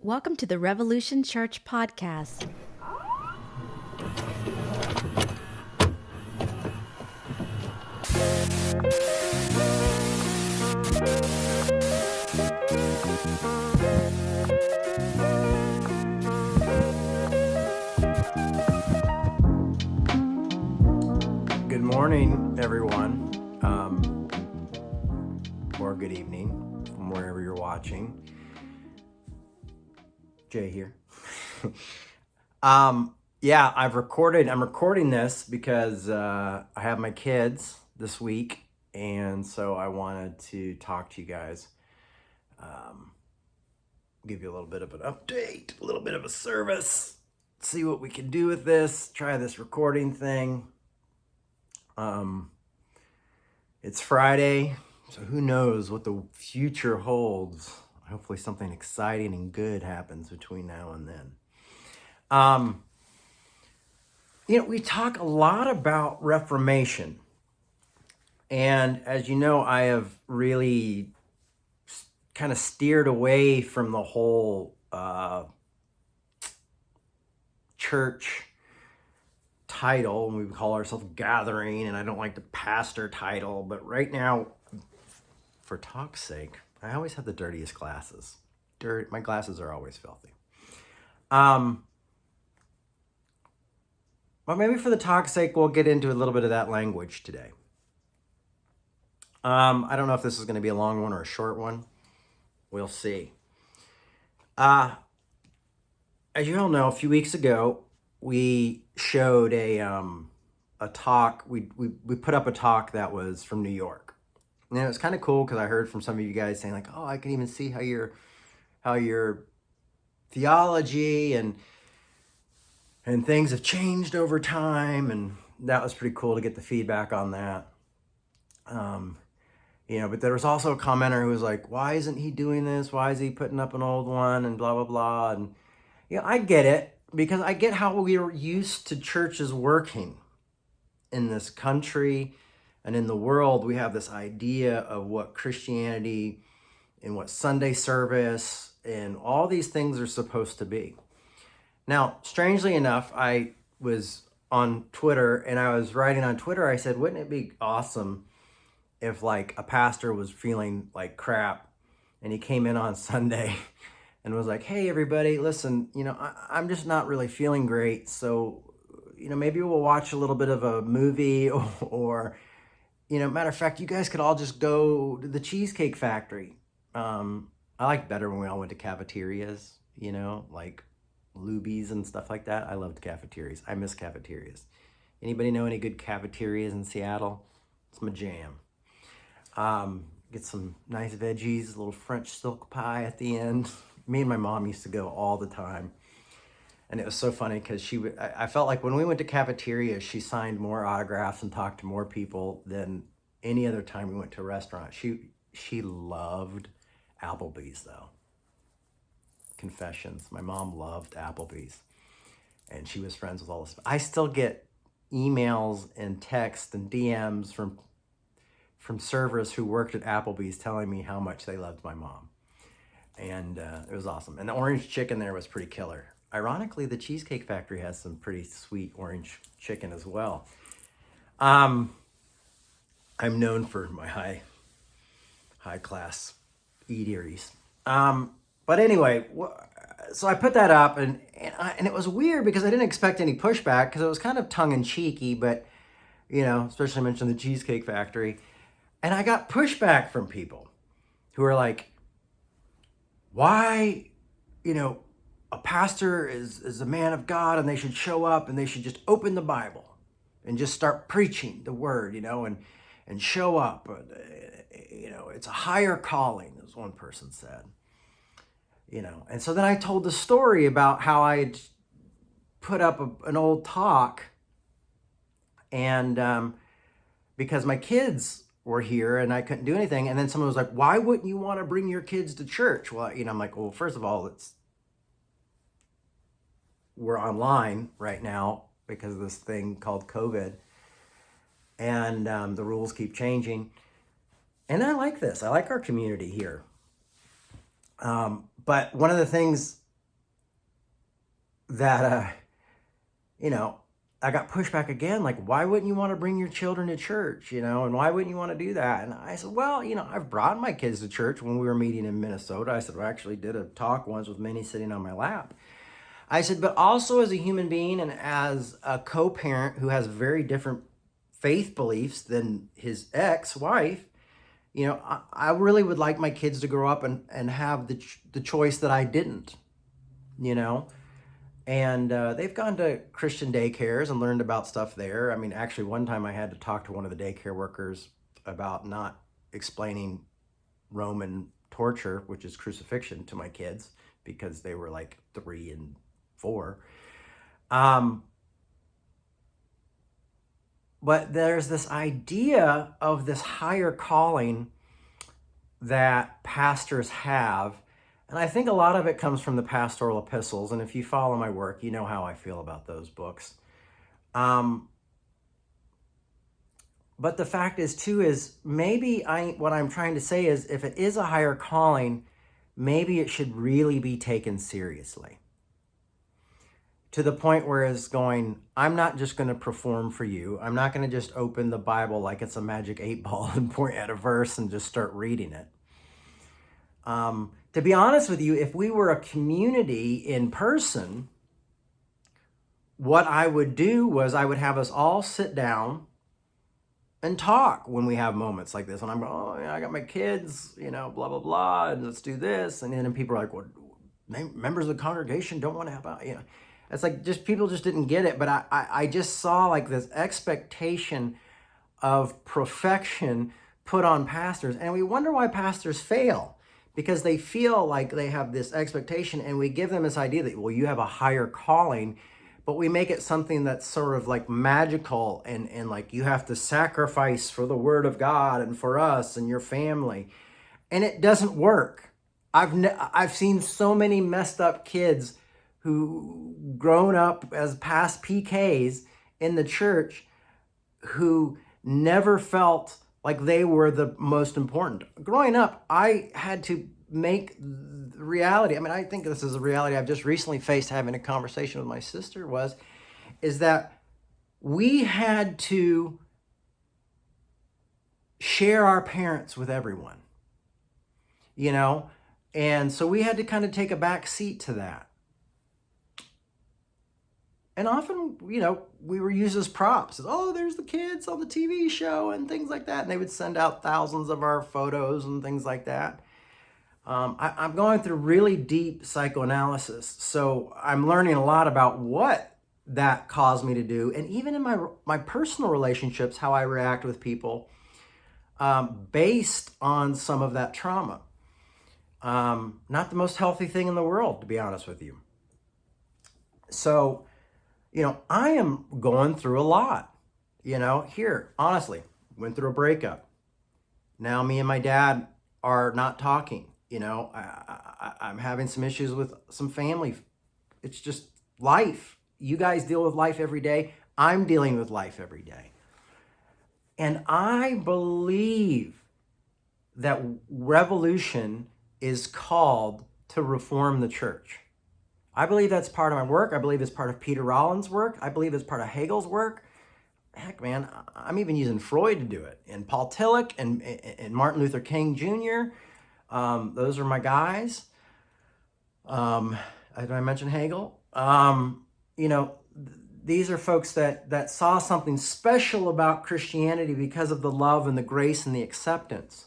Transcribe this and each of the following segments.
Welcome to the Revolution Church podcast. Good morning, everyone, or good evening from wherever you're watching. Jay here. I'm recording this because I have my kids this week, and so I wanted to talk to you guys, give you a little bit of an update, a little bit of a service, see what we can do with this, try this recording thing. It's Friday, so who knows what the future holds. Hopefully something exciting and good happens between now and then. We talk a lot about Reformation. And as you know, I have really kind of steered away from the whole church title, and we call ourselves gathering, and I don't like the pastor title, but right now, for talk's sake, I always have the dirtiest glasses. My glasses are always filthy. But maybe for the talk's sake, we'll get into a little bit of that language today. I don't know if this is going to be a long one or a short one. We'll see. As you all know, a few weeks ago, we showed a talk. We put up a talk that was from New York, and it was kind of cool because I heard from some of you guys saying like, "Oh, I can even see how your theology and things have changed over time," and that was pretty cool to get the feedback on that. But there was also a commenter who was like, "Why isn't he doing this? Why is he putting up an old one?" and blah blah blah. And I get it, because I get how we are used to churches working in this country and in the world. We have this idea of what Christianity and what Sunday service and all these things are supposed to be. Now, strangely enough, I was on Twitter and I was writing on Twitter. I said, wouldn't it be awesome if like a pastor was feeling like crap and he came in on Sunday and was like, "Hey, everybody, listen, I'm just not really feeling great. So, maybe we'll watch a little bit of a movie or matter of fact, you guys could all just go to the Cheesecake Factory." I liked better when we all went to cafeterias, like Luby's and stuff like that. I loved cafeterias. I miss cafeterias. Anybody know any good cafeterias in Seattle? It's my jam. Get some nice veggies, a little French silk pie at the end. Me and my mom used to go all the time. And it was so funny because I felt like when we went to cafeterias, she signed more autographs and talked to more people than any other time we went to a restaurant. She loved Applebee's though. Confessions. My mom loved Applebee's. And she was friends with all this. I still get emails and texts and DMs from servers who worked at Applebee's telling me how much they loved my mom. And it was awesome. And the orange chicken there was pretty killer. Ironically, the Cheesecake Factory has some pretty sweet orange chicken as well. I'm known for my high class eateries. But anyway, so I put that up, and it was weird because I didn't expect any pushback because it was kind of tongue in cheeky, but especially mentioned the Cheesecake Factory. And I got pushback from people who are like, why, a pastor is a man of God and they should show up and they should just open the Bible and just start preaching the word, and show up. It's a higher calling, as one person said. And so then I told the story about how I had put up an old talk, and because my kids were here and I couldn't do anything. And then someone was like, why wouldn't you want to bring your kids to church? Well, I'm like, well, first of all, we're online right now because of this thing called COVID, and the rules keep changing. And I like this. I like our community here. But one of the things that, I got pushback again, like, why wouldn't you want to bring your children to church, and why wouldn't you want to do that? And I said, well, I've brought my kids to church when we were meeting in Minnesota. I said, I actually did a talk once with Minnie sitting on my lap. I said, but also as a human being and as a co-parent who has very different faith beliefs than his ex-wife, I really would like my kids to grow up and have the choice that I didn't, And they've gone to Christian daycares and learned about stuff there. I mean, actually, one time I had to talk to one of the daycare workers about not explaining Roman torture, which is crucifixion, to my kids because they were like 3 and 4. But there's this idea of this higher calling that pastors have. And I think a lot of it comes from the pastoral epistles. And if you follow my work, you know how I feel about those books. But the fact is, too, is maybe what I'm trying to say is if it is a higher calling, maybe it should really be taken seriously. To the point where it's going, I'm not just going to perform for you. I'm not going to just open the Bible like it's a magic 8-ball and point at a verse and just start reading it. To be honest with you, if we were a community in person, what I would do was I would have us all sit down and talk when we have moments like this. And I'm going, oh, yeah, I got my kids, blah, blah, blah, and let's do this. And then people are like, well, members of the congregation don't want to have, It's like people just didn't get it. But I just saw like this expectation of perfection put on pastors. And we wonder why pastors fail. Because they feel like they have this expectation, and we give them this idea that, well, you have a higher calling, but we make it something that's sort of like magical and like you have to sacrifice for the word of God and for us and your family. And it doesn't work. I've seen so many messed up kids who grown up as past PKs in the church who never felt like they were the most important. Growing up, I had to make the reality. I mean, I think this is a reality I've just recently faced having a conversation with my sister is that we had to share our parents with everyone, and so we had to kind of take a back seat to that. And often, we were used as props. Oh, there's the kids on the TV show and things like that. And they would send out thousands of our photos and things like that. I'm going through really deep psychoanalysis. So I'm learning a lot about what that caused me to do. And even in my personal relationships, how I react with people based on some of that trauma. Not the most healthy thing in the world, to be honest with you. So, I am going through a lot, here, honestly, went through a breakup. Now me and my dad are not talking, I'm having some issues with some family. It's just life. You guys deal with life every day. I'm dealing with life every day. And I believe that revolution is called to reform the church. I believe that's part of my work. I believe it's part of Peter Rollins' work. I believe it's part of Hegel's work. Heck, man, I'm even using Freud to do it. And Paul Tillich and Martin Luther King Jr. Those are my guys. Did I mention Hegel? These are folks that saw something special about Christianity because of the love and the grace and the acceptance.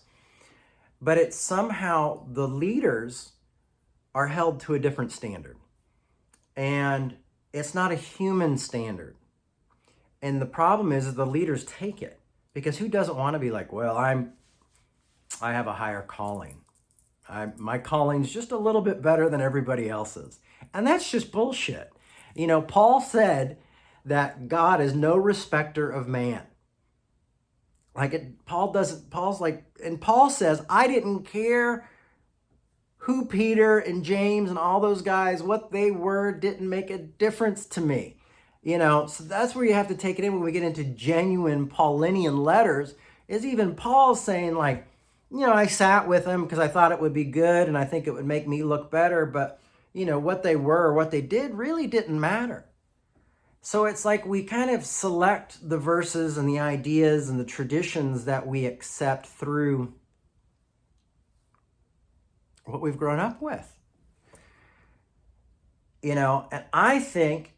But it's somehow the leaders are held to a different standard. And it's not a human standard. And the problem is the leaders take it. Because who doesn't want to be like, well, I have a higher calling. My calling's just a little bit better than everybody else's. And that's just bullshit. Paul said that God is no respecter of man. Paul says, I didn't care who Peter and James and all those guys, what they were, didn't make a difference to me. So that's where you have to take it in when we get into genuine Paulinian letters, is even Paul saying I sat with him because I thought it would be good and I think it would make me look better. But, what they were or what they did really didn't matter. So it's like we kind of select the verses and the ideas and the traditions that we accept through what we've grown up with. And I think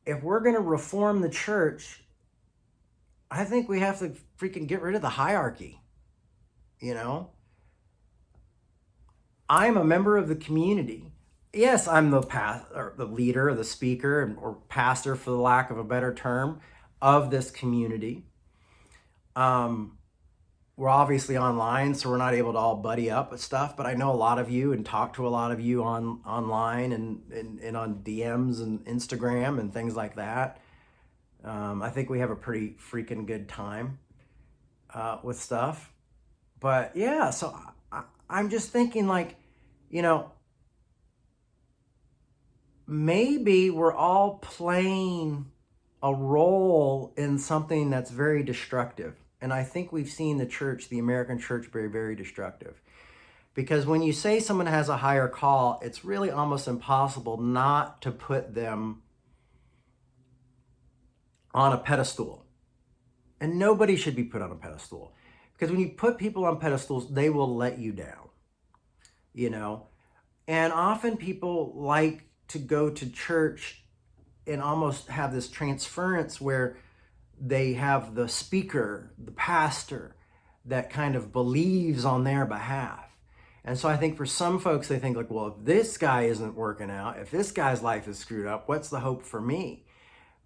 if we're going to reform the church, I think we have to freaking get rid of the hierarchy. I'm a member of the community. Yes, I'm the leader, the speaker, or pastor, for the lack of a better term, of this community. We're obviously online, so we're not able to all buddy up with stuff, but I know a lot of you and talk to a lot of you online and on DMs and Instagram and things like that. I think we have a pretty freaking good time with stuff. But yeah, so I'm just thinking maybe we're all playing a role in something that's very destructive. And I think we've seen the American church, very, very destructive. Because when you say someone has a higher call, it's really almost impossible not to put them on a pedestal. And nobody should be put on a pedestal. Because when you put people on pedestals, they will let you down. And often people like to go to church and almost have this transference where they have the speaker, the pastor, that kind of believes on their behalf. And so I think for some folks, they think well, if this guy isn't working out, if this guy's life is screwed up, what's the hope for me?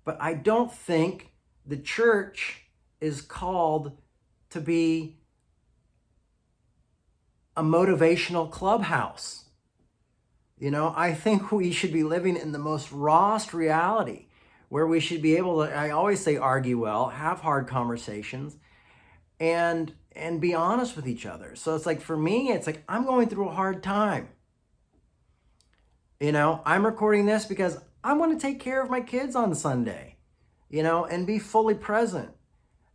But I don't think the church is called to be a motivational clubhouse. I think we should be living in the most rawest reality, where we should be able to, I always say, argue well, have hard conversations, and be honest with each other. So it's like, for me, it's like, I'm going through a hard time. I'm recording this because I want to take care of my kids on Sunday, and be fully present.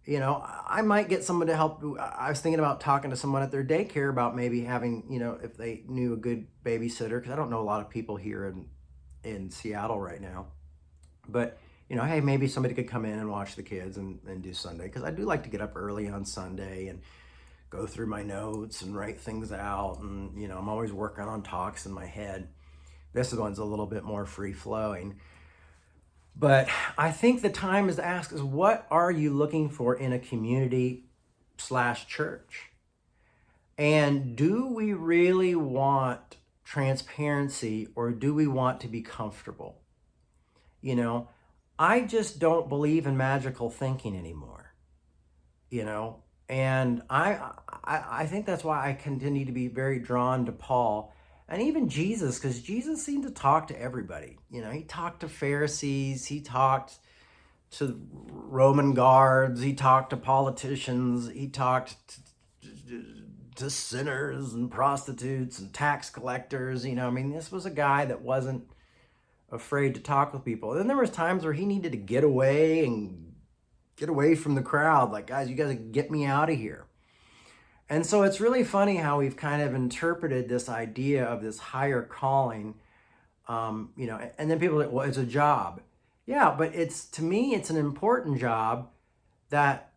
I might get someone to help. I was thinking about talking to someone at their daycare about maybe having, if they knew a good babysitter, because I don't know a lot of people here in Seattle right now. But, hey, maybe somebody could come in and watch the kids and do Sunday. Because I do like to get up early on Sunday and go through my notes and write things out. And, I'm always working on talks in my head. This one's a little bit more free-flowing. But I think the time is to ask is, what are you looking for in a community/church? And do we really want transparency, or do we want to be comfortable? I just don't believe in magical thinking anymore, and I think that's why I continue to be very drawn to Paul and even Jesus, because Jesus seemed to talk to everybody. He talked to Pharisees, he talked to Roman guards, he talked to politicians, he talked to sinners and prostitutes and tax collectors. This was a guy that wasn't afraid to talk with people. And then there was times where he needed to get away from the crowd. Like, guys, you gotta get me out of here. And so it's really funny how we've kind of interpreted this idea of this higher calling, and then people are like, well, it's a job. Yeah, but to me, it's an important job that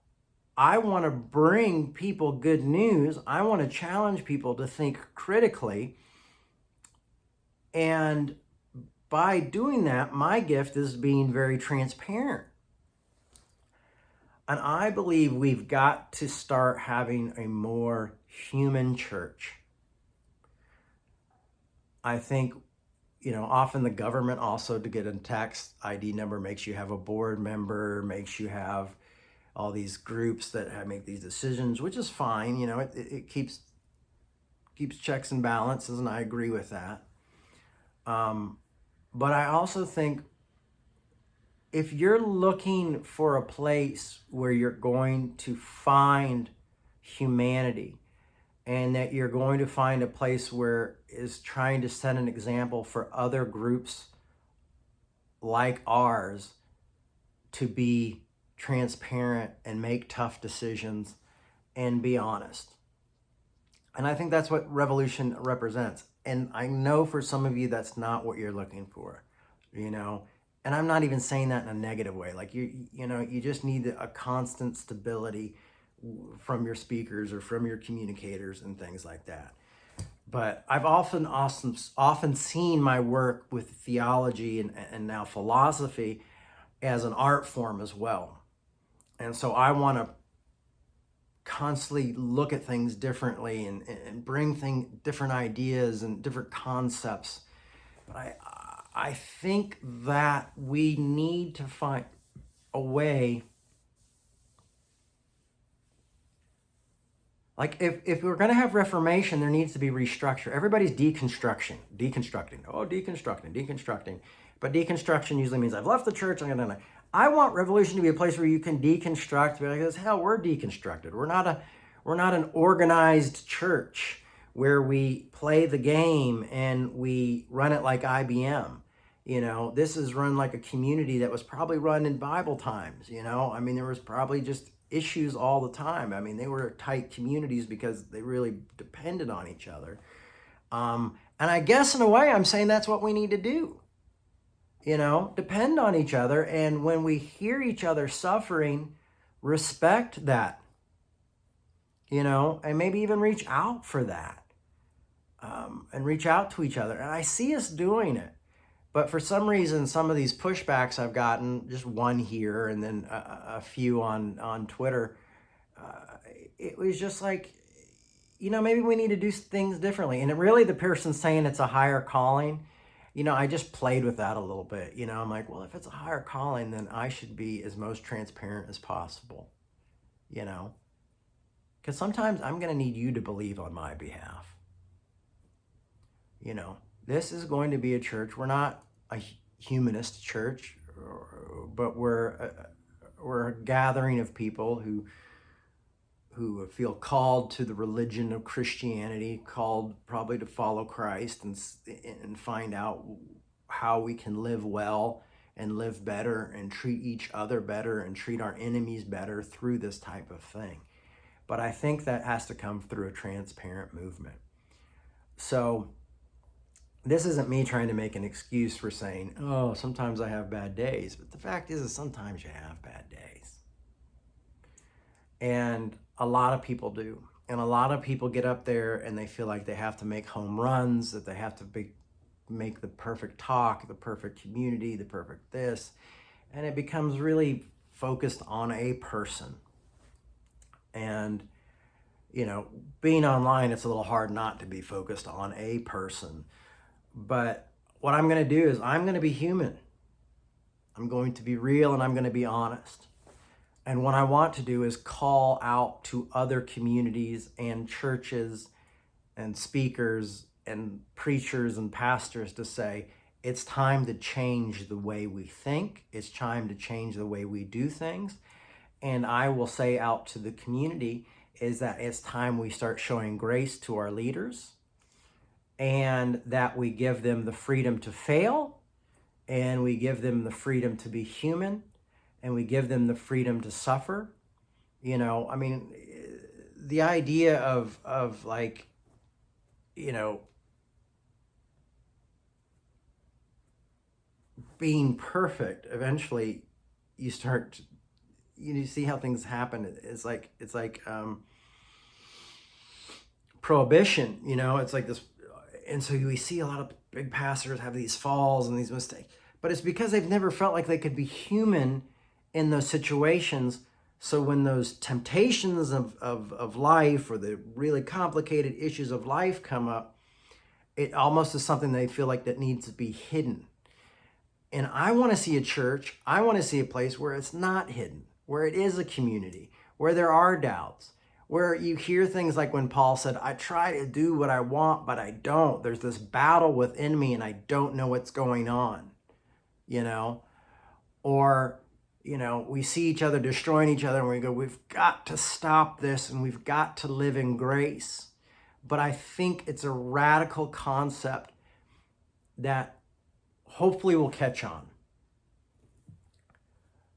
I want to bring people good news. I want to challenge people to think critically. And by doing that, my gift is being very transparent. And I believe we've got to start having a more human church. I think, often the government also, to get a tax ID number, makes you have a board member, makes you have all these groups that make these decisions, which is fine. It keeps checks and balances, and I agree with that. But I also think, if you're looking for a place where you're going to find humanity, and that you're going to find a place where is trying to set an example for other groups like ours to be transparent and make tough decisions and be honest. And I think that's what Revolution represents. And I know for some of you, that's not what you're looking for, you know, and I'm not even saying that in a negative way. Like you just need a constant stability from your speakers or from your communicators and things like that. But I've often seen my work with theology and now philosophy as an art form as well. And so I want to constantly look at things differently and bring different ideas and different concepts. But I think that we need to find a way. Like if we're going to have Reformation, there needs to be restructure. Everybody's deconstructing. Oh, deconstructing. But deconstruction usually means I've left the church. I want Revolution to be a place where you can deconstruct. Because hell, we're deconstructed. We're not an organized church where we play the game and we run it like IBM. You know, this is run like a community that was probably run in Bible times. You know, I mean, there was probably just issues all the time. I mean, they were tight communities because they really depended on each other. And I guess in a way, I'm saying that's what we need to do. You know, depend on each other. And when we hear each other suffering, respect that, you know, and maybe even reach out for that, and reach out to each other. And I see us doing it. But for some reason, some of these pushbacks I've gotten, just one here and then a few on Twitter, it was just like, you know, maybe we need to do things differently. And really the person saying it's a higher calling, you know, I just played with that a little bit. You know, I'm like, well, if it's a higher calling, then I should be as most transparent as possible, you know, because sometimes I'm going to need you to believe on my behalf. You know, this is going to be a church. We're not a humanist church, but we're a gathering of people who feel called to the religion of Christianity, called probably to follow Christ and find out how we can live well and live better and treat each other better and treat our enemies better through this type of thing. But I think that has to come through a transparent movement. So this isn't me trying to make an excuse for saying, oh, sometimes I have bad days. But the fact is sometimes you have bad days. And a lot of people do. And a lot of people get up there and they feel like they have to make home runs, that they have to make the perfect talk, the perfect community, the perfect this. And it becomes really focused on a person. And, you know, being online, it's a little hard not to be focused on a person. But what I'm going to do is I'm going to be human. I'm going to be real and I'm going to be honest. And what I want to do is call out to other communities and churches and speakers and preachers and pastors to say, it's time to change the way we think. It's time to change the way we do things. And I will say out to the community is that it's time we start showing grace to our leaders and that we give them the freedom to fail and we give them the freedom to be human and we give them the freedom to suffer. You know, I mean, the idea of like, you know, being perfect, eventually you start to, you see how things happen. It's like prohibition, you know, it's like this. And so we see a lot of big pastors have these falls and these mistakes, but it's because they've never felt like they could be human in those situations. So when those temptations of life or the really complicated issues of life come up, it almost is something they feel like that needs to be hidden. And I want to see a church, I want to see a place where it's not hidden, where it is a community, where there are doubts, where you hear things like when Paul said, I try to do what I want, but I don't. There's this battle within me and I don't know what's going on, you know? Or, you know, we see each other destroying each other and we go, we've got to stop this and we've got to live in grace. But I think it's a radical concept that hopefully will catch on.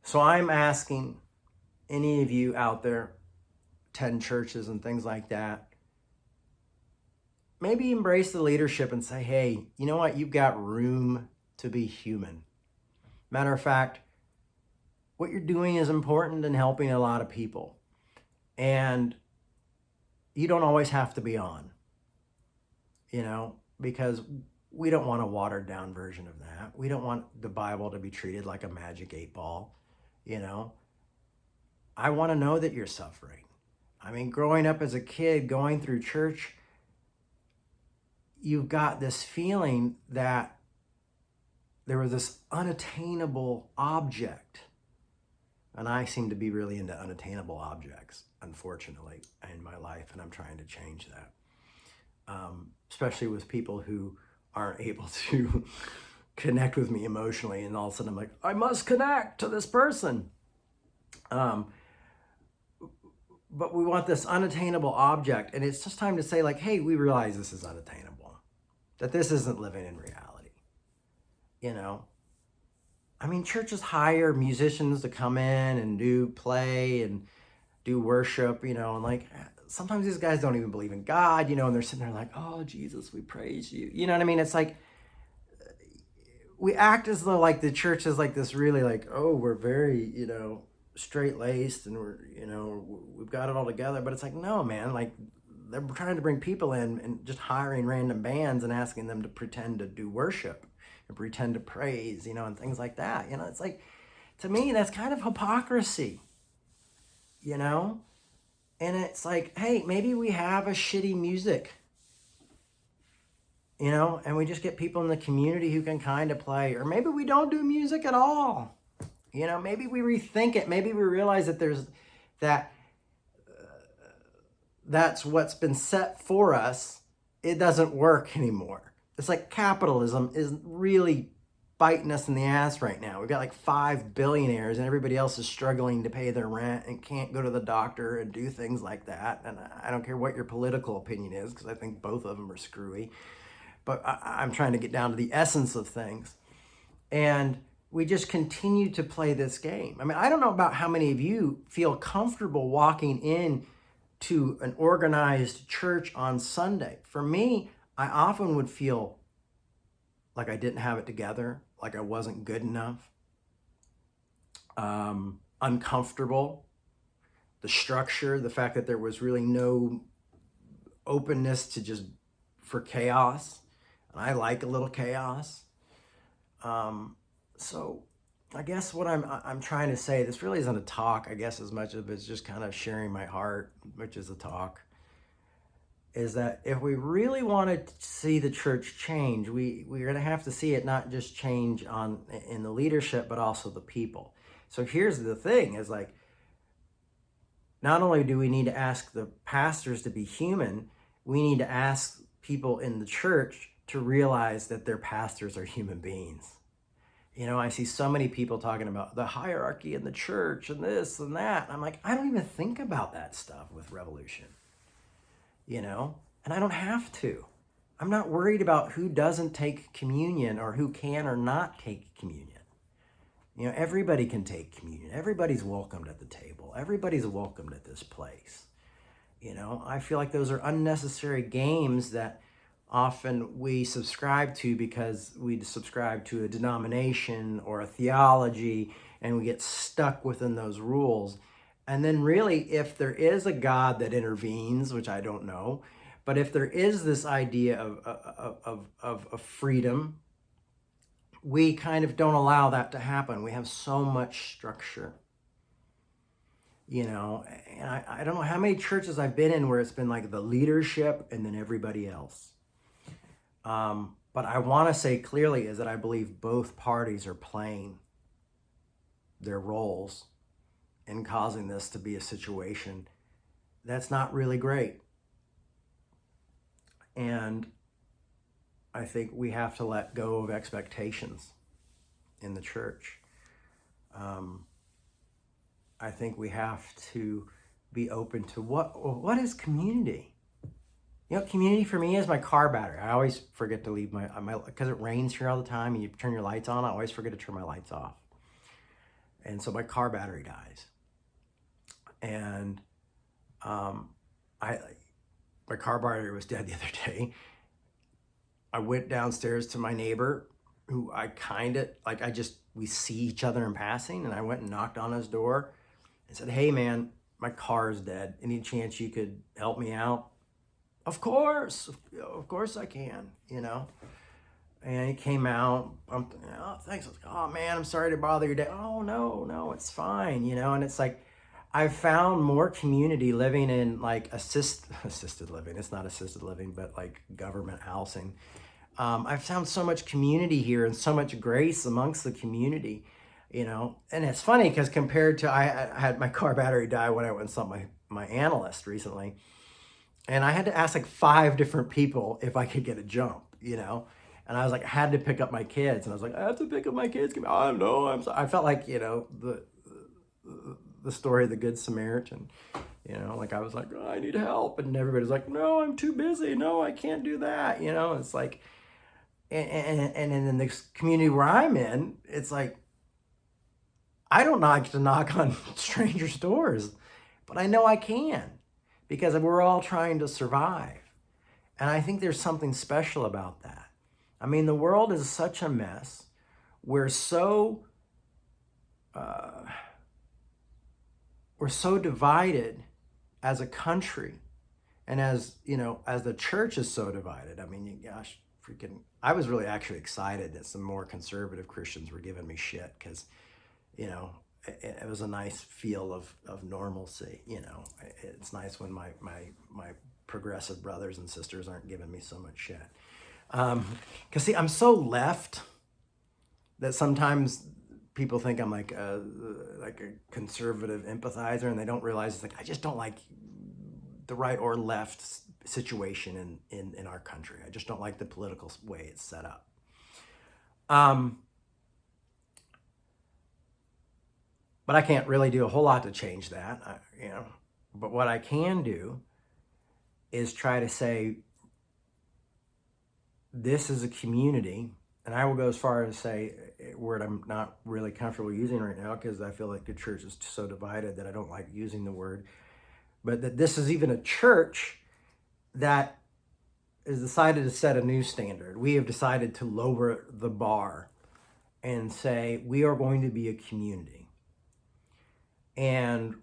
So I'm asking any of you out there, 10 churches and things like that, maybe embrace the leadership and say, hey, you know what? You've got room to be human. Matter of fact, what you're doing is important and helping a lot of people. And you don't always have to be on, because we don't want a watered down version of that. We don't want the Bible to be treated like a magic 8-ball. I want to know that you're suffering. I mean, growing up as a kid, going through church, you've got this feeling that there was this unattainable object. And I seem to be really into unattainable objects, unfortunately, in my life, and I'm trying to change that. Especially with people who aren't able to connect with me emotionally, and all of a sudden I'm like, I must connect to this person. But we want this unattainable object, and it's just time to say, like, hey, we realize this is unattainable, that this isn't living in reality. I mean, churches hire musicians to come in and play and do worship, and like, sometimes these guys don't even believe in God, and they're sitting there like, oh, Jesus, we praise you. You know what I mean? It's like, we act as though like the church is like this really like, oh, we're very, straight-laced and we've got it all together. But it's like, no, man, like they're trying to bring people in and just hiring random bands and asking them to pretend to do worship and pretend to praise, and things like that. It's like, to me, that's kind of hypocrisy, and it's like, hey, maybe we have a shitty music, and we just get people in the community who can kind of play, or maybe we don't do music at all. Maybe we rethink it. Maybe we realize that that's what's been set for us. It doesn't work anymore. It's like capitalism is really biting us in the ass right now. We've got like 5 billionaires and everybody else is struggling to pay their rent and can't go to the doctor and do things like that. And I don't care what your political opinion is, because I think both of them are screwy. But I'm trying to get down to the essence of things. And we just continue to play this game. I mean, I don't know about how many of you feel comfortable walking in to an organized church on Sunday. For me, I often would feel like I didn't have it together, like I wasn't good enough, uncomfortable, the structure, the fact that there was really no openness for chaos. And I like a little chaos. So I guess what I'm trying to say, this really isn't a talk, I guess, as much of it's just kind of sharing my heart, which is a talk, is that if we really want to see the church change, we're going to have to see it not just change in the leadership, but also the people. So here's the thing, is like, not only do we need to ask the pastors to be human, we need to ask people in the church to realize that their pastors are human beings. I see so many people talking about the hierarchy in the church and this and that. I'm like, I don't even think about that stuff with Revolution, and I don't have to. I'm not worried about who doesn't take communion or who can or not take communion. Everybody can take communion. Everybody's welcomed at the table. Everybody's welcomed at this place. I feel like those are unnecessary games that often we subscribe to because we subscribe to a denomination or a theology, and we get stuck within those rules. And then really, if there is a God that intervenes, which I don't know, but if there is this idea of freedom, we kind of don't allow that to happen. We have so much structure, and I don't know how many churches I've been in where it's been like the leadership and then everybody else. But I want to say clearly is that I believe both parties are playing their roles in causing this to be a situation that's not really great. And I think we have to let go of expectations in the church. I think we have to be open to what is community? Community for me is my car battery. I always forget to leave my because it rains here all the time and you turn your lights on. I always forget to turn my lights off. And so my car battery dies. And my car battery was dead the other day. I went downstairs to my neighbor who I kind of like, we see each other in passing, and I went and knocked on his door and said, "Hey man, my car is dead. Any chance you could help me out?" Of course I can, And he came out. Oh, thanks. I was like, "Oh man, I'm sorry to bother your day." "Oh no, it's fine," And it's like I've found more community living in like assisted living. It's not assisted living, but like government housing. I've found so much community here and so much grace amongst the community, And it's funny because compared to I had my car battery die when I went and saw my analyst recently, and I had to ask like 5 different people if I could get a jump. And I was like, I had to pick up my kids, and I was like, I have to pick up my kids. I know. I felt like the story of the Good Samaritan. Like I was like, "Oh, I need help," and everybody's like, "No, I'm too busy. No, I can't do that." It's like, and in the community where I'm in, it's like I don't like to knock on strangers' doors, but I know I can because we're all trying to survive, and I think there's something special about that. I mean, the world is such a mess. We're so divided as a country, and as the church is so divided. I mean, gosh, I was really actually excited that some more conservative Christians were giving me shit because, it was a nice feel of normalcy. It's nice when my progressive brothers and sisters aren't giving me so much shit. Because see, I'm so left that sometimes people think I'm like a conservative empathizer, and they don't realize it's like I just don't like the right or left situation in our country. I just don't like the political way it's set up. But I can't really do a whole lot to change that, But what I can do is try to say, this is a community, and I will go as far as say a word I'm not really comfortable using right now because I feel like the church is so divided that I don't like using the word, but that this is even a church that has decided to set a new standard. We have decided to lower the bar and say we are going to be a community, and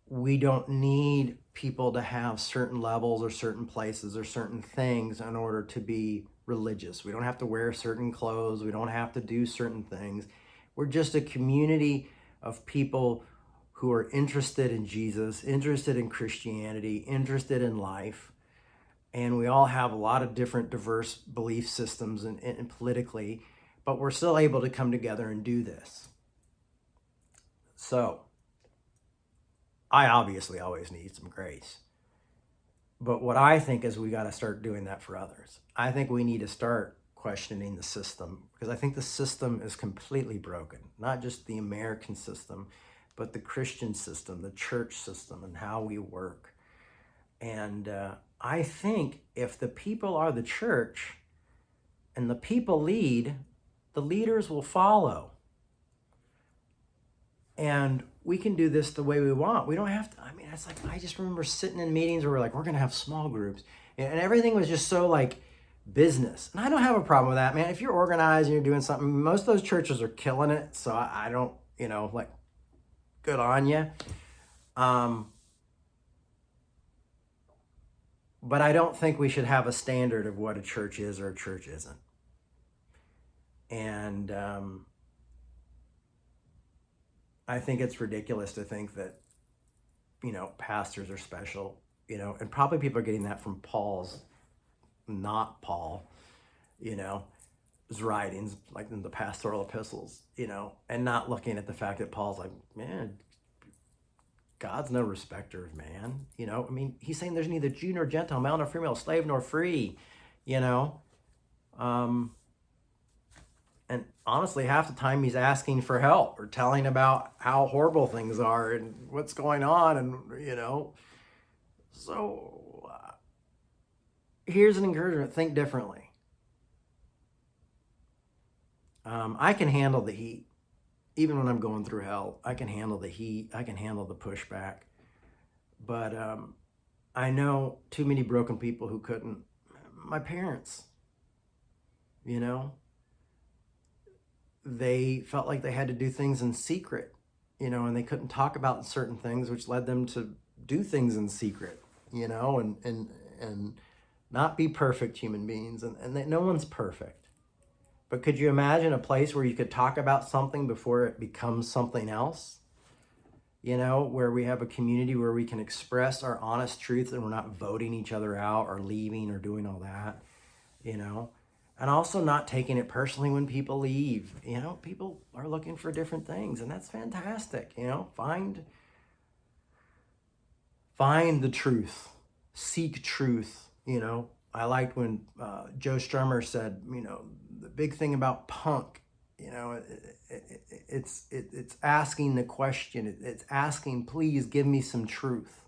we don't need people to have certain levels or certain places or certain things in order to be religious. We don't have to wear certain clothes. We don't have to do certain things. We're just a community of people who are interested in Jesus, interested in Christianity, interested in life. And we all have a lot of different diverse belief systems and politically, but we're still able to come together and do this. So, I obviously always need some grace. But what I think is we got to start doing that for others. I think we need to start questioning the system, because I think the system is completely broken. Not just the American system, but the Christian system, the church system, and how we work. And I think if the people are the church and the people lead, the leaders will follow. And we can do this the way we want. We don't have to, it's like, I just remember sitting in meetings where we're like, we're going to have small groups. And everything was just so like business. And I don't have a problem with that, man. If you're organized and you're doing something, most of those churches are killing it. So I don't, like, good on you. But I don't think we should have a standard of what a church is or a church isn't. And I think it's ridiculous to think that, pastors are special, and probably people are getting that from not Paul, his writings, like in the pastoral epistles, and not looking at the fact that Paul's like, man, God's no respecter of man, he's saying there's neither Jew nor Gentile, male nor female, slave nor free, and honestly, half the time he's asking for help or telling about how horrible things are and what's going on. And, so here's an encouragement: think differently. I can handle the heat. Even when I'm going through hell, I can handle the heat. I can handle the pushback. But I know too many broken people who couldn't my parents. You know, they felt like they had to do things in secret, and they couldn't talk about certain things, which led them to do things in secret, and not be perfect human beings. And that no one's perfect. But could you imagine a place where you could talk about something before it becomes something else? Where we have a community where we can express our honest truth and we're not voting each other out or leaving or doing all that, and also not taking it personally when people leave. People are looking for different things, and that's fantastic. Find the truth, seek truth. I liked when Joe Strummer said, the big thing about punk, it's asking the question. It's asking, please give me some truth.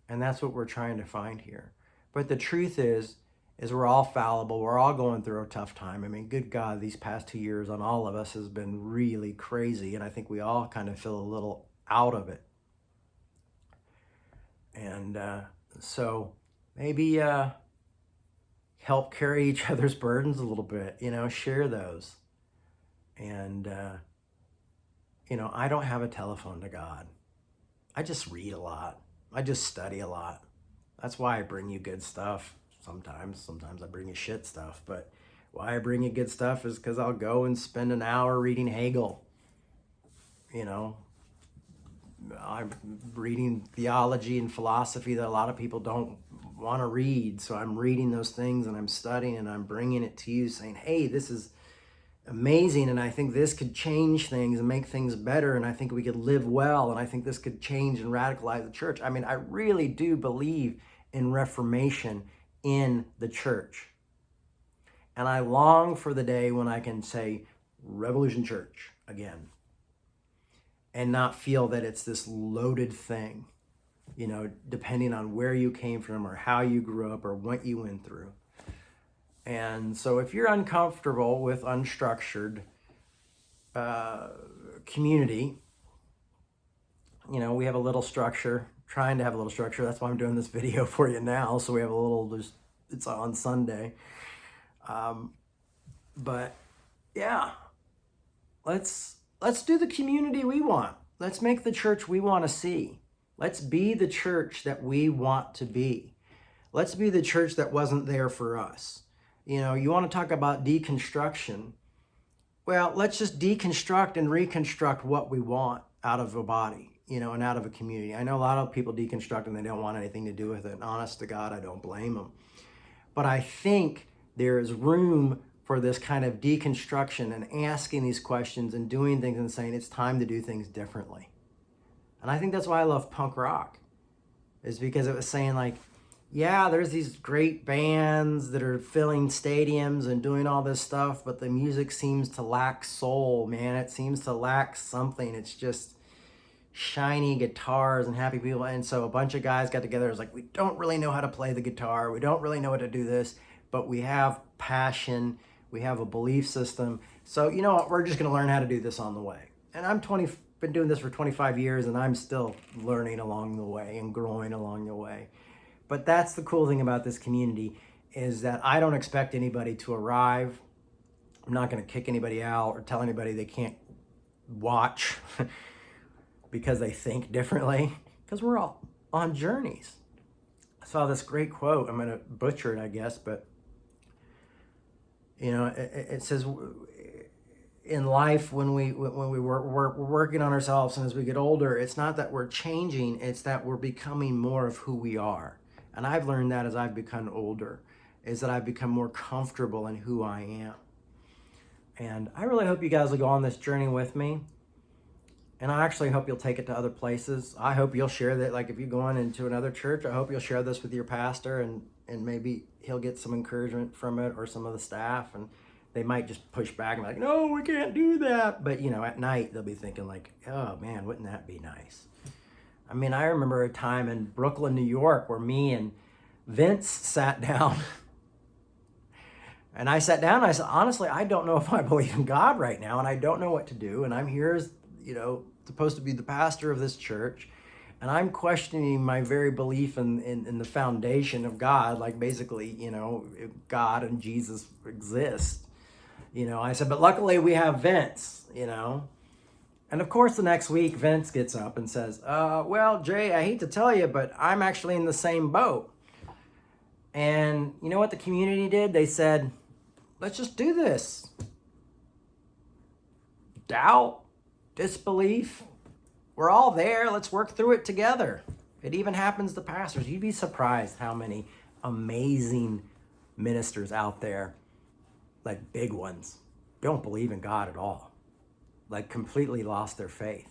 And that's what we're trying to find here. But the truth is we're all fallible. We're all going through a tough time. I mean, good God, these past 2 years on all of us has been really crazy. And I think we all kind of feel a little out of it. And so maybe help carry each other's burdens a little bit, share those. And, I don't have a telephone to God. I just read a lot. I just study a lot. That's why I bring you good stuff. Sometimes I bring you shit stuff. But why I bring you good stuff is because I'll go and spend an hour reading Hegel. I'm reading theology and philosophy that a lot of people don't want to read. So I'm reading those things and I'm studying and I'm bringing it to you saying, hey, this is amazing. And I think this could change things and make things better. And I think we could live well. And I think this could change and radicalize the church. I mean, I really do believe in Reformation in the church. And I long for the day when I can say Revolution Church again and not feel that it's this loaded thing, depending on where you came from or how you grew up or what you went through. And so if you're uncomfortable with unstructured community, we have a little structure, trying to have a little structure. That's why I'm doing this video for you now. So we have a little, it's on Sunday. But yeah, let's do the community we want. Let's make the church we want to see. Let's be the church that we want to be. Let's be the church that wasn't there for us. You want to talk about deconstruction. Well, let's just deconstruct and reconstruct what we want out of a body, and out of a community. I know a lot of people deconstruct and they don't want anything to do with it. And honest to God, I don't blame them. But I think there is room for this kind of deconstruction and asking these questions and doing things and saying it's time to do things differently. And I think that's why I love punk rock, is because it was saying like, yeah, there's these great bands that are filling stadiums and doing all this stuff, but the music seems to lack soul, man. It seems to lack something. It's just shiny guitars and happy people. And so a bunch of guys got together. It was like, we don't really know how to play the guitar. We don't really know how to do this, but we have passion. We have a belief system. So you know what? We're just going to learn how to do this on the way. And been doing this for 25 years, and I'm still learning along the way and growing along the way. But that's the cool thing about this community, is that I don't expect anybody to arrive. I'm not going to kick anybody out or tell anybody they can't watch because they think differently, because we're all on journeys. I saw this great quote. I'm going to butcher it, I guess, but it says, in life, when we're working on ourselves and as we get older, it's not that we're changing, it's that we're becoming more of who we are. And I've learned that as I've become older, is that I've become more comfortable in who I am. And I really hope you guys will go on this journey with me. And I actually hope you'll take it to other places. I hope you'll share that, like if you're going into another church, I hope you'll share this with your pastor and maybe he'll get some encouragement from it, or some of the staff, and they might just push back and be like, no, we can't do that. But at night they'll be thinking like, oh man, wouldn't that be nice? I mean, I remember a time in Brooklyn, New York, where me and Vince sat down. And I sat down and I said, honestly, I don't know if I believe in God right now, and I don't know what to do. And I'm here as, supposed to be the pastor of this church. And I'm questioning my very belief in the foundation of God, like basically, if God and Jesus exist. I said, but luckily we have Vince. And of course, the next week, Vince gets up and says, well, Jay, I hate to tell you, but I'm actually in the same boat. And you know what the community did? They said, let's just do this. Doubt, disbelief, we're all there. Let's work through it together. It even happens to pastors. You'd be surprised how many amazing ministers out there, like big ones, don't believe in God at all. Like completely lost their faith.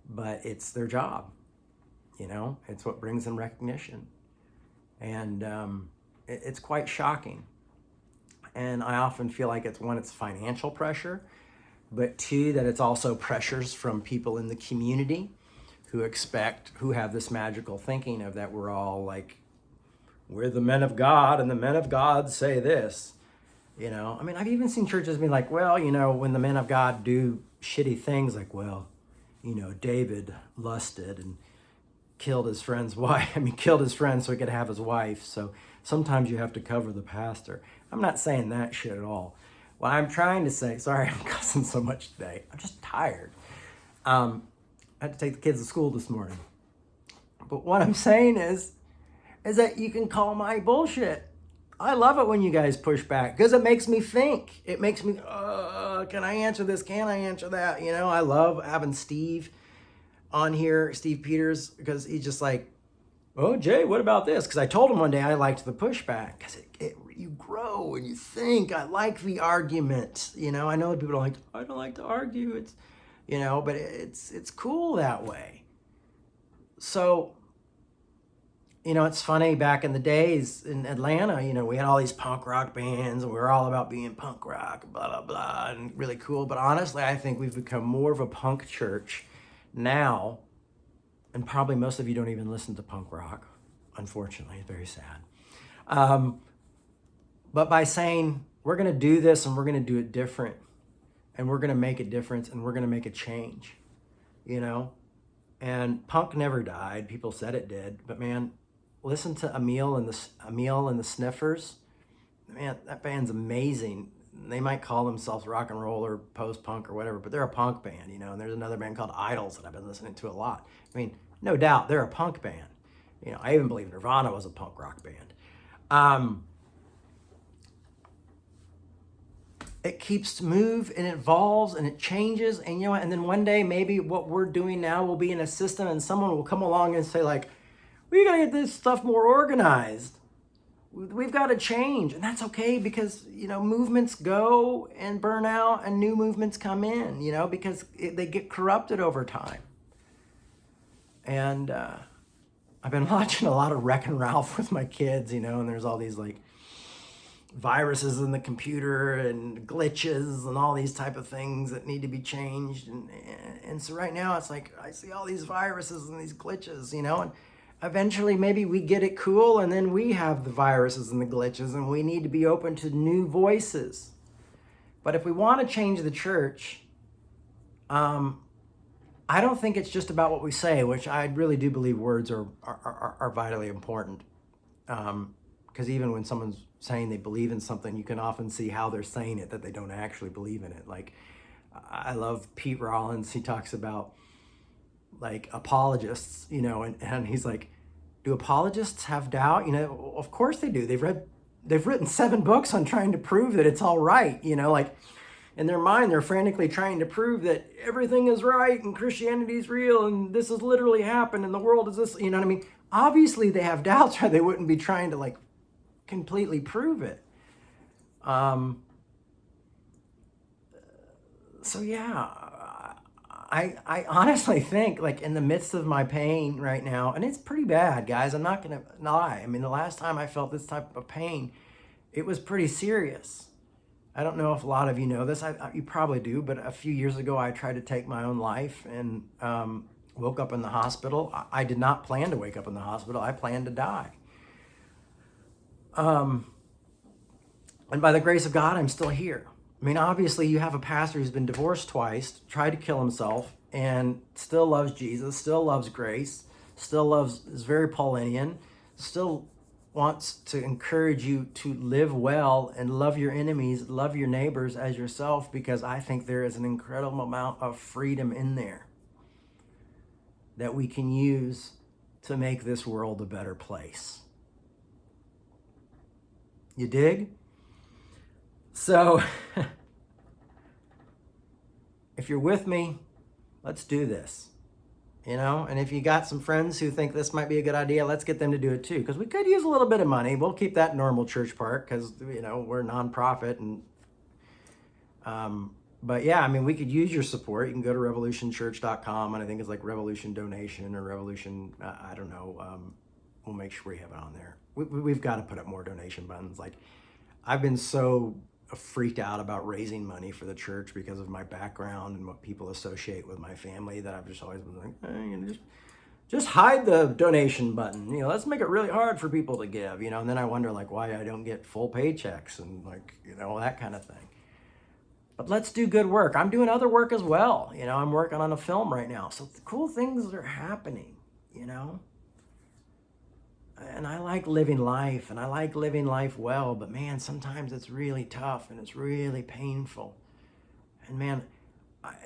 But it's their job. It's what brings them recognition. And it's quite shocking. And I often feel like it's financial pressure, but two, that it's also pressures from people in the community who have this magical thinking of that we're all like, we're the men of God and the men of God say this. I've even seen churches be like, well, when the men of God do shitty things, like, well, David lusted and killed his friend's wife. Killed his friend so he could have his wife. So sometimes you have to cover the pastor. I'm not saying that shit at all. What I'm trying to say, sorry, I'm cussing so much today. I'm just tired. I had to take the kids to school this morning. But what I'm saying is that you can call my bullshit. I love it when you guys push back because it makes me think. It makes me, can I answer this? Can I answer that? I love having Steve on here, Steve Peters, because he's just like, oh, Jay, what about this? Because I told him one day I liked the pushback because you grow and you think. I like the argument. I know people are like, I don't like to argue. It's, but it's cool that way. So, it's funny, back in the days in Atlanta, we had all these punk rock bands and we were all about being punk rock, blah, blah, blah, and really cool. But honestly, I think we've become more of a punk church now. And probably most of you don't even listen to punk rock, unfortunately. It's very sad. But by saying, we're going to do this and we're going to do it different, and we're going to make a difference and we're going to make a change, And punk never died. People said it did. But man, listen to Emil and the Sniffers. Man, that band's amazing. They might call themselves rock and roll or post-punk or whatever, but they're a punk band, And there's another band called Idols that I've been listening to a lot. No doubt, they're a punk band. I even believe Nirvana was a punk rock band. It keeps move and it evolves and it changes, and and then one day maybe what we're doing now will be in a system, and someone will come along and say like, we gotta get this stuff more organized. We've got to change, and that's okay because movements go and burn out, and new movements come in. Because they get corrupted over time. And I've been watching a lot of Wreck-It Ralph with my kids, and there's all these like viruses in the computer and glitches and all these type of things that need to be changed. And so right now it's like I see all these viruses and these glitches, and eventually maybe we get it cool and then we have the viruses and the glitches, and we need to be open to new voices. But if we want to change the church, I don't think it's just about what we say, which I really do believe words are vitally important. Because even when someone's saying they believe in something, you can often see how they're saying it, that they don't actually believe in it. Like, I love Pete Rollins. He talks about like apologists, and he's like, do apologists have doubt? Of course they do. They've written 7 books on trying to prove that it's all right, like in their mind, they're frantically trying to prove that everything is right and Christianity is real and this has literally happened and the world is this, what I mean? Obviously they have doubts, or they wouldn't be trying to like completely prove it. So yeah, I honestly think, like, in the midst of my pain right now, and it's pretty bad, guys, I'm not gonna lie. The last time I felt this type of pain, it was pretty serious. I don't know if a lot of you know this. You probably do, but a few years ago, I tried to take my own life and woke up in the hospital. I did not plan to wake up in the hospital. I planned to die. And by the grace of God, I'm still here. I mean, obviously you have a pastor who's been divorced twice, tried to kill himself, and still loves Jesus, still loves grace, is very Paulinian, still wants to encourage you to live well and love your enemies, love your neighbors as yourself, because I think there is an incredible amount of freedom in there that we can use to make this world a better place. You dig? So, if you're with me, let's do this. And if you got some friends who think this might be a good idea, let's get them to do it too, because we could use a little bit of money. We'll keep that normal church part because we're a nonprofit, and but yeah, I mean, we could use your support. You can go to revolutionchurch.com, and I think it's like Revolution Donation or Revolution, I don't know. We'll make sure we have it on there. We've got to put up more donation buttons. Like, I've been so freaked out about raising money for the church because of my background and what people associate with my family, that I've just always been like, just hide the donation button. Let's make it really hard for people to give. And then I wonder like why I don't get full paychecks and like that kind of thing. But let's do good work. I'm doing other work as well. I'm working on a film right now, so cool things are happening. And I like living life, and I like living life well, but man, sometimes it's really tough and it's really painful. And man,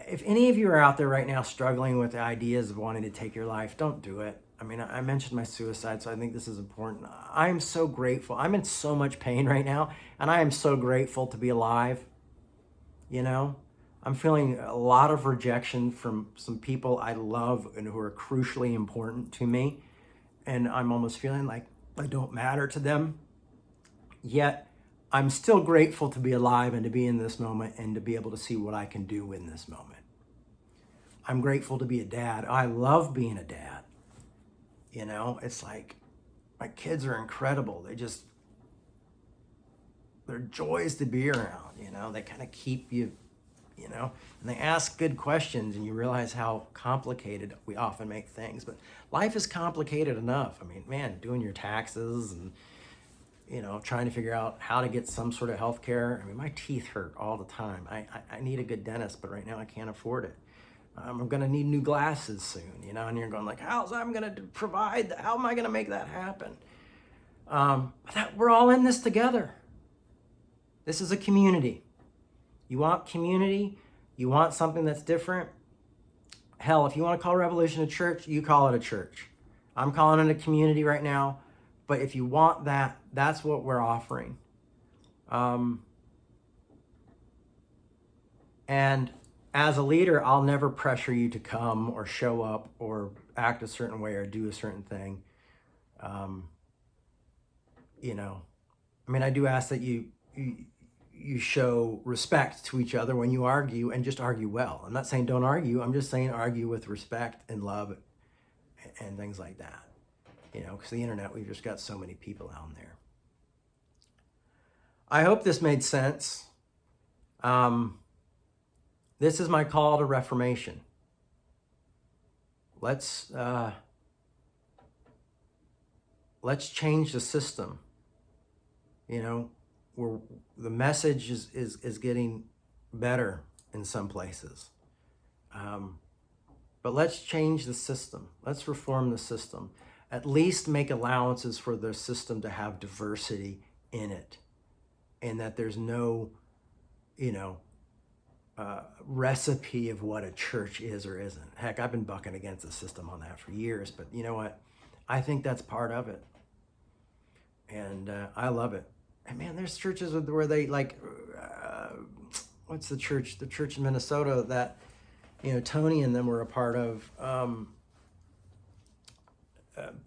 if any of you are out there right now struggling with the ideas of wanting to take your life, don't do it. I mean, I mentioned my suicide, so I think this is important. I am so grateful. I'm in so much pain right now, and I am so grateful to be alive. I'm feeling a lot of rejection from some people I love and who are crucially important to me. And I'm almost feeling like I don't matter to them. Yet, I'm still grateful to be alive and to be in this moment and to be able to see what I can do in this moment. I'm grateful to be a dad. I love being a dad. It's like my kids are incredible. They're joys to be around. They kind of keep you, and they ask good questions, and you realize how complicated we often make things. But life is complicated enough. I mean, man, doing your taxes and, trying to figure out how to get some sort of health care. I mean, my teeth hurt all the time. I need a good dentist, but right now I can't afford it. I'm going to need new glasses soon, and you're going like, how am I going to make that happen? We're all in this together. This is a community. You want community? You want something that's different? Hell, if you want to call Revolution a church, you call it a church. I'm calling it a community right now. But if you want that, that's what we're offering. And as a leader, I'll never pressure you to come or show up or act a certain way or do a certain thing. I mean, I do ask that you show respect to each other when you argue, and just argue well. I'm not saying don't argue. I'm just saying argue with respect and love and things like that. Because the internet, we've just got so many people out there. I hope this made sense. This is my call to Reformation. Let's change the system. Where the message is getting better in some places. But let's change the system. Let's reform the system. At least make allowances for the system to have diversity in it. And that there's no, recipe of what a church is or isn't. Heck, I've been bucking against the system on that for years. But you know what? I think that's part of it. And I love it. And man, there's churches where they like, what's the church? The church in Minnesota that, Tony and them were a part of,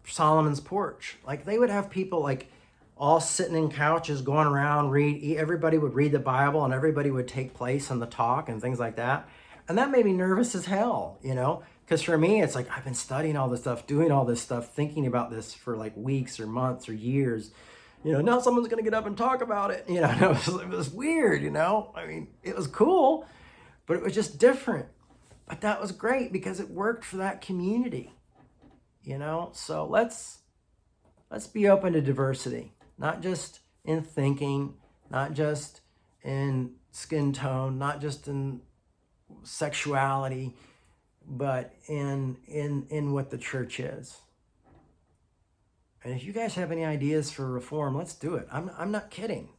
Solomon's Porch. Like they would have people like all sitting in couches going around, everybody would read the Bible and everybody would take place in the talk and things like that. And that made me nervous as hell, because for me, it's like, I've been studying all this stuff, doing all this stuff, thinking about this for like weeks or months or years. Now someone's going to get up and talk about it. It was weird, I mean, it was cool, but it was just different. But that was great because it worked for that community, So let's be open to diversity, not just in thinking, not just in skin tone, not just in sexuality, but in what the church is. And if you guys have any ideas for reform, let's do it. I'm not kidding.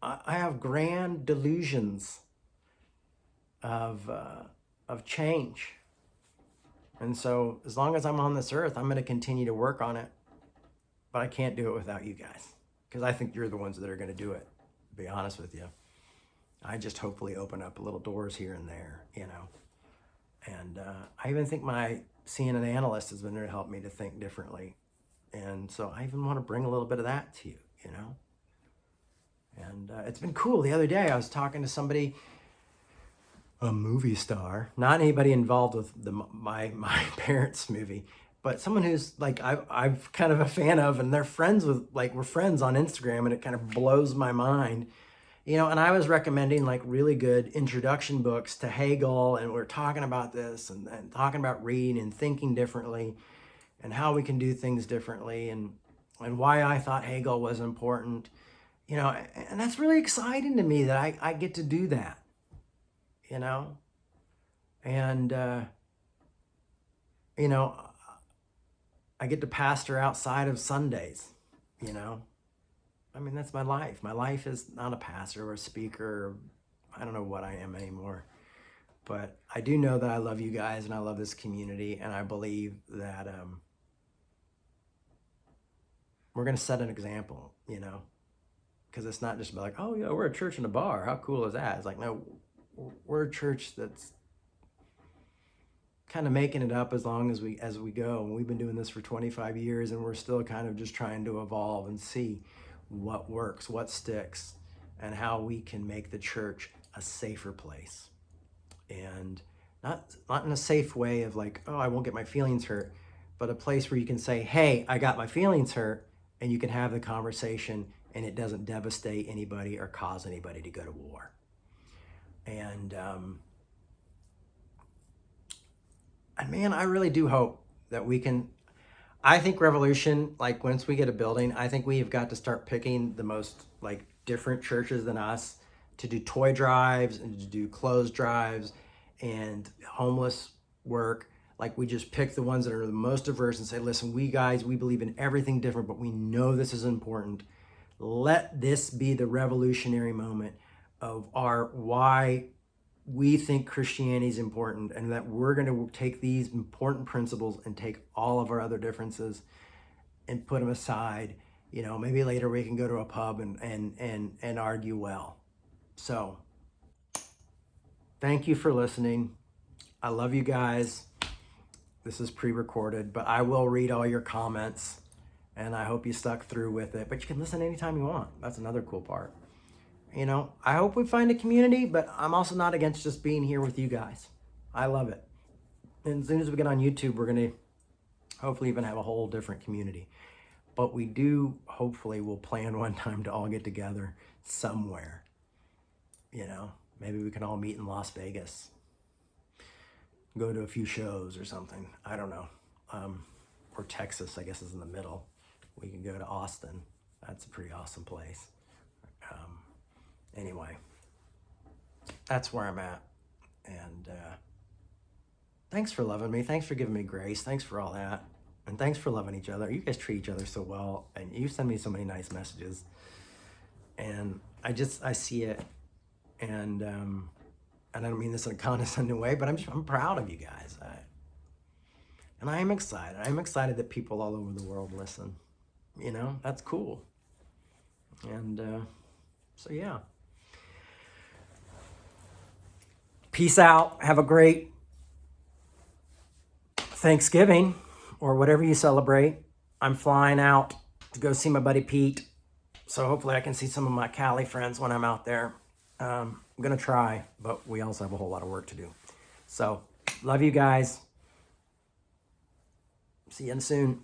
I have grand delusions of change. And so as long as I'm on this earth, I'm going to continue to work on it. But I can't do it without you guys, because I think you're the ones that are going to do it, to be honest with you. I just hopefully open up little doors here and there, you know. And I even think my seeing an analyst has been there to help me to think differently. And so I even want to bring a little bit of that to you, you know. And it's been cool. The other day I was talking to somebody, a movie star, not anybody involved with my parents' movie, but someone who's like I'm kind of a fan of, and they're friends with, like, we're friends on Instagram, and it kind of blows my mind, you know. And I was recommending like really good introduction books to Hegel, and we're talking about this and talking about reading and thinking differently, and how we can do things differently, and why I thought Hegel was important, you know. And that's really exciting to me that I get to do that, you know. And you know, I get to pastor outside of Sundays, you know. I mean, that's my life. My life is not a pastor or a speaker. I don't know what I am anymore. But I do know that I love you guys, and I love this community, and I believe that we're going to set an example, you know. Because it's not just about like, oh, yeah, we're a church in a bar. How cool is that? It's like, no, we're a church that's kind of making it up as long as we go. And we've been doing this for 25 years, and we're still kind of just trying to evolve and see what works, what sticks, and how we can make the church a safer place. And not in a safe way of like, oh, I won't get my feelings hurt, but a place where you can say, hey, I got my feelings hurt, and you can have the conversation, and it doesn't devastate anybody or cause anybody to go to war. And man, I really do hope that we can. I think Revolution, like, once we get a building, I think we have got to start picking the most like different churches than us to do toy drives and to do clothes drives and homeless work. Like, we just pick the ones that are the most diverse and say, listen, we believe in everything different, but we know this is important. Let this be the revolutionary moment of our why we think Christianity is important, and that we're going to take these important principles and take all of our other differences and put them aside. You know, maybe later we can go to a pub and argue well. So thank you for listening. I love you guys. This is pre-recorded, but I will read all your comments, and I hope you stuck through with it. But you can listen anytime you want. That's another cool part. You know, I hope we find a community, but I'm also not against just being here with you guys. I love it. And as soon as we get on YouTube, we're going to hopefully even have a whole different community. But we do, hopefully, we'll plan one time to all get together somewhere. You know, maybe we can all meet in Las Vegas. Go to a few shows or something. I don't know. Or Texas, I guess, is in the middle. We can go to Austin. That's a pretty awesome place. Anyway, that's where I'm at. And thanks for loving me. Thanks for giving me grace. Thanks for all that. And thanks for loving each other. You guys treat each other so well. And you send me so many nice messages. And I see it. And I don't mean this in a condescending way, but I'm proud of you guys. And I am excited. I'm excited that people all over the world listen. You know, that's cool. And so, yeah. Peace out. Have a great Thanksgiving or whatever you celebrate. I'm flying out to go see my buddy Pete. So hopefully I can see some of my Cali friends when I'm out there. I'm going to try, but we also have a whole lot of work to do. So love you guys. See you soon.